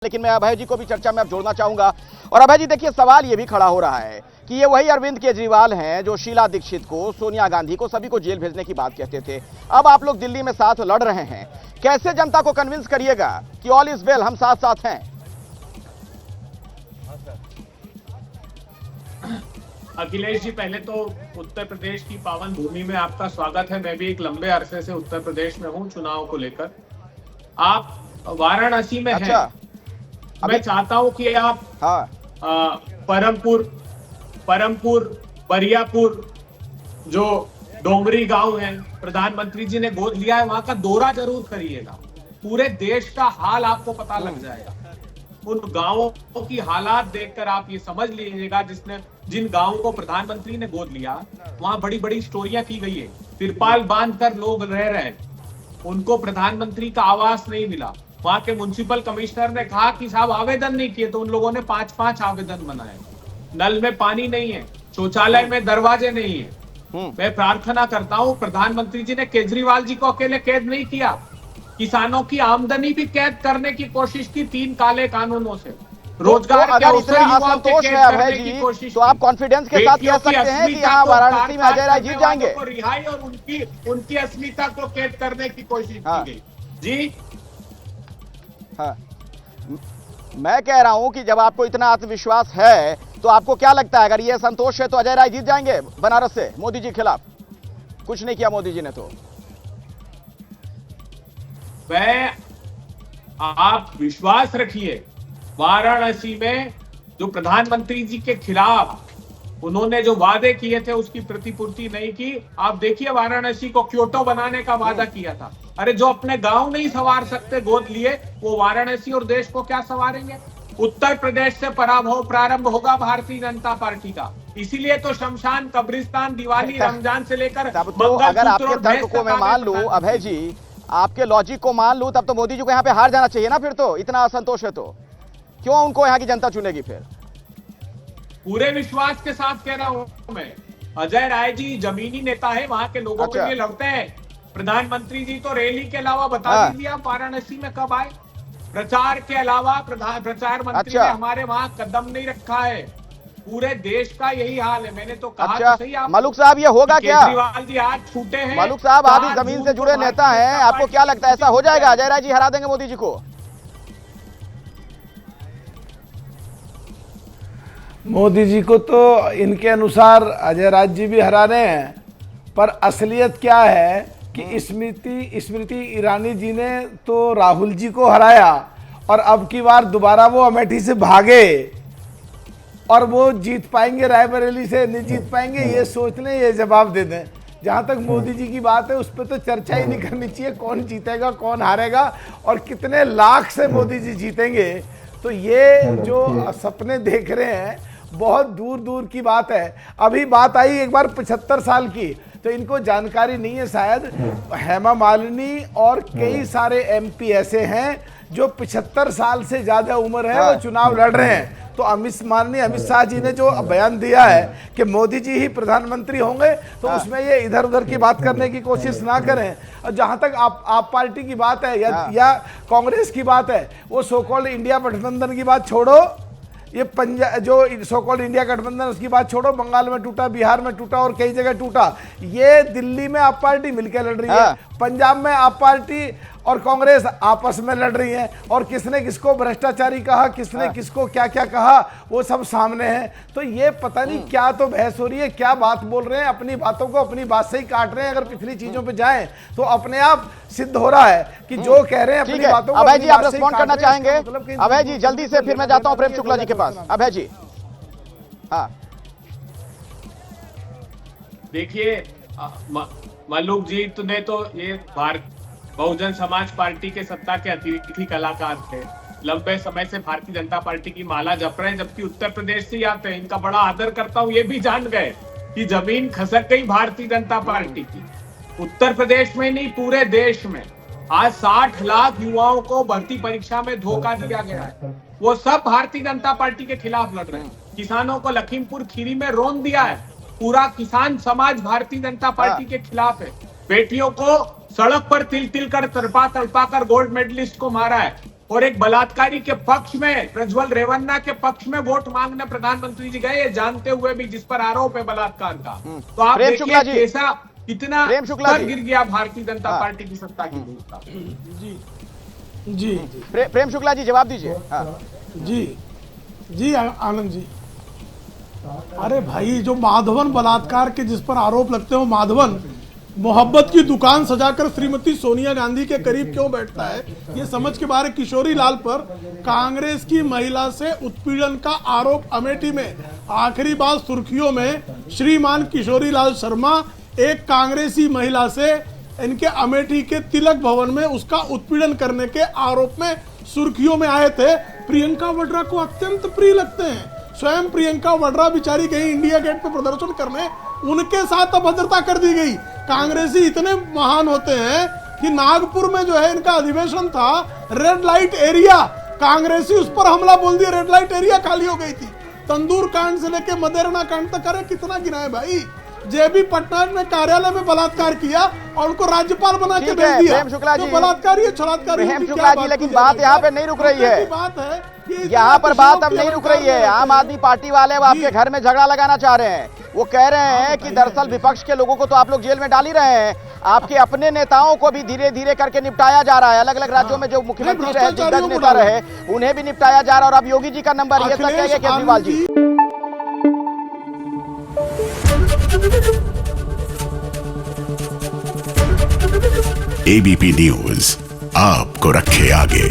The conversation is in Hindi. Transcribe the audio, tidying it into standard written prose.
लेकिन मैं अभय जी को भी चर्चा में अब जोड़ना चाहूंगा। और अभय जी देखिए, सवाल ये भी खड़ा हो रहा है कि ये वही अरविंद केजरीवाल हैं जो शीला दीक्षित को, सोनिया गांधी को, सभी को जेल भेजने की बात कहते थे। अब आप लोग दिल्ली में साथ लड़ रहे हैं, कैसे जनता को कन्विंस करिएगा कि ऑल इज वेल, हम साथ साथ हैं? अखिलेश जी, पहले तो उत्तर प्रदेश की पावन भूमि में आपका स्वागत है। मैं भी एक लंबे अरसे से उत्तर प्रदेश में हूं चुनाव को लेकर। आप वाराणसी में हैं। मैं चाहता हूं कि आप परमपुर, बरियापुर, जो डोंगरी गांव है, प्रधानमंत्री जी ने गोद लिया है, वहां का दौरा जरूर करिएगा। पूरे देश का हाल आपको पता लग जाएगा। उन गांवों की हालात देखकर आप ये समझ लीजिएगा, जिन गांवों को प्रधानमंत्री ने गोद लिया, वहां बड़ी बड़ी स्टोरियां की गई है। तिरपाल बांधकर लोग रह रहे हैं, उनको प्रधानमंत्री का आवास नहीं मिला। वहां के म्युनिसिपल कमिश्नर ने कहा कि साहब आवेदन नहीं किए, तो उन लोगों ने 5-5 आवेदन बनाए। नल में पानी नहीं है, शौचालय में दरवाजे नहीं है। मैं प्रार्थना करता हूं, प्रधानमंत्री जी ने केजरीवाल जी को अकेले कैद नहीं किया, किसानों की आमदनी भी कैद करने की कोशिश की 3 काले कानूनों से। रोजगार अगर इतना असंतोष है अभय जी, तो आप कॉन्फिडेंस के साथ कह सकते हैं कि यहाँ वाराणसी में अजय राय जीत जाएंगे? रिहाई और उनकी अस्मिता को कैद करने की कोशिश की गई। जी हाँ, मैं कह रहा हूं कि जब आपको इतना आत्मविश्वास है, तो आपको क्या लगता है, अगर ये संतोष है तो अजय राय जीत जाएंगे बनारस से मोदी जी के खिलाफ? कुछ नहीं किया मोदी जी ने तो। आप विश्वास रखिए, वाराणसी में जो प्रधानमंत्री जी के खिलाफ उन्होंने जो वादे किए थे उसकी प्रतिपूर्ति नहीं की। आप देखिए, वाराणसी को क्योटो बनाने का वादा किया था। अरे जो अपने गांव नहीं संवार सकते गोद लिए, वो वाराणसी और देश को क्या संवारेंगे? उत्तर प्रदेश से पराभव प्रारंभ होगा भारतीय जनता पार्टी का। इसीलिए तो शमशान, कब्रिस्तान, दिवाली, रमजान से लेकर अगर आपके तर्क को मैं मान लूं अभय जी, आपके लॉजिक को मान लूं, तब तो मोदी जी को यहाँ पे हार जाना चाहिए ना। फिर तो इतना असंतोष है तो क्यों उनको यहाँ की जनता चुनेगी फिर? पूरे विश्वास के साथ कह रहा हूं मैं, अजय राय जी जमीनी नेता है, वहां के लोगों के लिए लड़ते हैं। प्रधानमंत्री जी तो रैली के अलावा बता दीजिए आप वाराणसी में कब आए? प्रचार के अलावा प्रचार मंत्री ने हमारे वहां कदम नहीं रखा है। पूरे देश का यही हाल है। मैंने तो कहा तो सही, आप मलुक साहब, ये होगा क्या? केजरीवाल जी आज छूटे हैं। मलुक साहब, आप ही जमीन से जुड़े नेता हैं, आपको क्या लगता है ऐसा हो जाएगा? अजय राय जी हरा देंगे मोदी जी को? मोदी जी को तो इनके अनुसार अजय राज जी भी हरा रहे हैं, पर असलियत क्या है कि स्मृति ईरानी जी ने तो राहुल जी को हराया, और अब की बार दोबारा वो अमेठी से भागे, और वो जीत पाएंगे रायबरेली से, नहीं जीत पाएंगे, ये सोच लें, ये जवाब दे दें। जहाँ तक मोदी जी की बात है, उस पर तो चर्चा ही नहीं करनी चाहिए, कौन जीतेगा कौन हारेगा और कितने लाख से मोदी जी जीतेंगे। तो ये जो सपने देख रहे हैं बहुत दूर दूर की बात है। अभी बात आई एक बार 75 साल की, तो इनको जानकारी नहीं है शायद। हेमा मालिनी और कई सारे एमपी ऐसे हैं जो 75 साल से ज्यादा उम्र है, वो चुनाव लड़ रहे हैं। तो माननीय अमित शाह जी ने जो बयान दिया है कि मोदी जी ही प्रधानमंत्री होंगे, तो उसमें ये इधर उधर की बात करने की कोशिश ना करें। और जहां तक आप पार्टी की बात है या कांग्रेस की बात है, वो सो कॉल्ड इंडिया गठबंधन की बात छोड़ो, ये पंजाब जो सो कॉल्ड इंडिया गठबंधन उसकी बात छोड़ो, बंगाल में टूटा, बिहार में टूटा और कई जगह टूटा। ये दिल्ली में आप पार्टी मिलकर लड़ रही है, पंजाब में आप पार्टी और कांग्रेस आपस में लड़ रही है, और किसने किसको भ्रष्टाचारी कहा, किसने किसको क्या क्या कहा, वो सब सामने है। तो ये पता नहीं क्या तो बहस हो रही है, क्या बात बोल रहे हैं, अपनी बातों को अपनी बात से ही काट रहे हैं। अगर पिछली चीजों पे जाएं तो अपने आप सिद्ध हो रहा है कि जो कह रहे हैं अपनी बातों को। अभय जी, आप रिस्पॉन्ड करना चाहेंगे? अभय जी जल्दी से, फिर मैं जाता हूं प्रेम शुक्ला जी के पास। अभय जी, हाँ देखिए, मल्लुक जी ने तो ये बहुजन समाज पार्टी के सत्ता के अतिथि कलाकार थे, लंबे समय से भारतीय जनता पार्टी की माला जप रहे हैं, जबकि उत्तर प्रदेश से आते हैं। इनका बड़ा आदर करता हूं। ये भी जान गए कि जमीन खसक गई भारतीय जनता पार्टी की। उत्तर प्रदेश में नहीं, पूरे देश में आज 60 लाख युवाओं को भर्ती परीक्षा में धोखा दिया गया है। वो सब भारतीय जनता पार्टी के खिलाफ लड़ रहे हैं। किसानों को लखीमपुर खीरी में रौंद दिया है। पूरा किसान समाज भारतीय जनता पार्टी के खिलाफ है। बेटियों को सड़क पर तिल तिल कर तड़पा कर गोल्ड मेडलिस्ट को मारा है। और एक बलात्कारी के पक्ष में, प्रज्वल रेवन्ना के पक्ष में वोट मांगने प्रधानमंत्री जी गए, ये जानते हुए भी जिस पर आरोप है बलात्कार का। तो आप प्रेम शुक्ला देखिए जी, कैसा कितना प्रेम शुक्ला स्तर जी। गिर गया भारतीय जनता पार्टी की सत्ता की धूल का। जी प्रेम शुक्ला जी जवाब दीजिए। हाँ। जी जी आनंद जी, अरे भाई जो माधवन बलात्कार के जिस पर आरोप लगते हैं, वो माधवन मोहब्बत की दुकान सजाकर श्रीमती सोनिया गांधी के करीब क्यों बैठता है, ये समझ के बाहर। किशोरी लाल पर कांग्रेस की महिला से उत्पीड़न का आरोप अमेठी में, आखिरी बार सुर्खियों में श्रीमान किशोरी लाल शर्मा एक कांग्रेसी महिला से इनके अमेठी के तिलक भवन में उसका उत्पीड़न करने के आरोप में सुर्खियों में आए थे। प्रियंका वाड्रा को अत्यंत प्रिय लगते हैं। स्वयं प्रियंका वाड्रा बेचारी गई इंडिया गेट पे प्रदर्शन करने, उनके साथ अभद्रता कर दी गई। कांग्रेसी इतने महान होते हैं कि नागपुर में जो है इनका अधिवेशन था, रेड लाइट एरिया, कांग्रेसी उस पर हमला बोल दिया, रेड लाइट एरिया खाली हो गई थी। तंदूर कांड से लेके मदेरणा कांड तक, अरे कितना गिना है भाई। जेबी पटनायक ने कार्यालय में बलात्कार किया और उनको राज्यपाल बना के भेज दिया। प्रेम शुक्ला जी, बलात्कारी है, छलात्कारी प्रेम शुक्ला जी, लेकिन बात यहाँ पे नहीं रुक रही है। बात है यहाँ पर बात अब नहीं रुक रही है। आम आदमी पार्टी वाले अब आपके घर में झगड़ा लगाना चाह रहे हैं। वो कह रहे हैं कि दरअसल विपक्ष के लोगों को तो आप लोग जेल में डाल ही रहे हैं, आपके अपने नेताओं को भी धीरे धीरे करके निपटाया जा रहा है। अलग अलग राज्यों में जो मुख्यमंत्री रहे, दिग्गज नेता रहे, उन्हें भी निपटाया जा रहा है। और अब योगी जी का नंबर ये तक है केजरीवाल जी। एबीपी न्यूज आपको रखे आगे।